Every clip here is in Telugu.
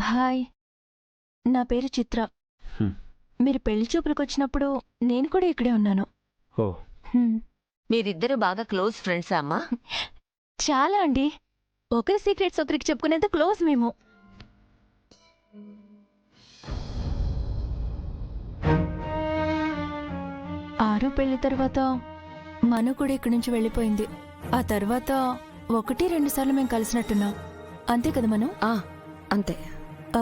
హాయ్, నా పేరు చిత్ర. హ్మ్. మీరు పెళ్లి చూపులకొచ్చినప్పుడు నేను కూడా ఇక్కడే ఉన్నాను. ఓ హ్మ్. మీరిద్దరు బాగా క్లోజ్ ఫ్రెండ్సా అమ్మా? చాలా అండి. ఒకరి సీక్రెట్స్ ఒకరికి చెప్పుకునేంత క్లోజ్ మేము. ఆరు పెళ్లి తర్వాత మను కూడా ఇక్కడి నుంచి వెళ్ళిపోయింది. ఆ తర్వాత 1-2 సార్లు మేము కలిసినట్టున్నాం. అంతే కదా మను? అంతే. ఆ,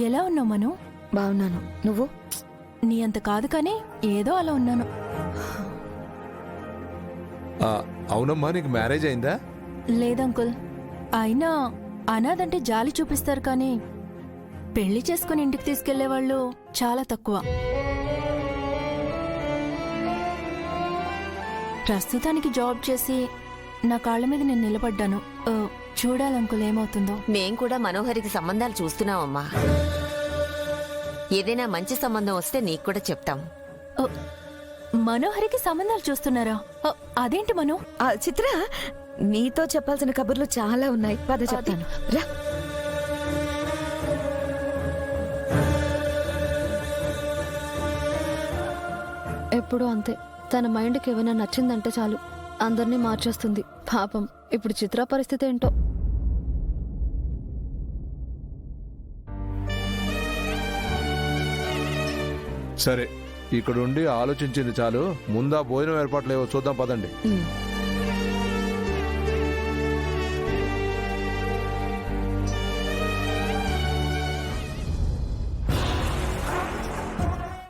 ఎలా ఉన్నావు మను? బాగున్నాను. నువ్వు? నీ అంత కాదు కానీ ఏదో అలా ఉన్నాను. అవునమ్మా, నీకు మ్యారేజ్ అయిందా? లేదంకుల్. అయినా అనాథంటే జాలి చూపిస్తారు కానీ పెళ్లి చేసుకుని ఇంటికి తీసుకెళ్లేవాళ్ళు చాలా తక్కువ. ప్రస్తుతానికి జాబ్ చేసి నా కాళ్ల మీద నేను నిలబడ్డాను. చూడాలంకుల్ ఏమవుతుందో. మేం కూడా మనోహరికి సంబంధాలు చూస్తున్నామమ్మా. ఏదైనా మంచి సంబంధం వస్తే నీకు కూడా చెప్తాం. మనోహరికి సంబంధాలు చూస్తున్నారా? అదేంటి మను? చిత్ర, నీతో చెప్పాల్సిన కబుర్లు చాలా ఉన్నాయి. పద చెప్తాను, రా. ఎప్పుడూ అంతే. తన మైండ్కి ఏమైనా నచ్చిందంటే చాలు అందరినీ మార్చేస్తుంది. పాపం ఇప్పుడు చిత్ర పరిస్థితి ఏంటో. సరే, ఇక్కడుండి ఆలోచించింది చాలు. ముందా భోజనం ఏర్పాట్లు ఏవో చూద్దాం, పదండి.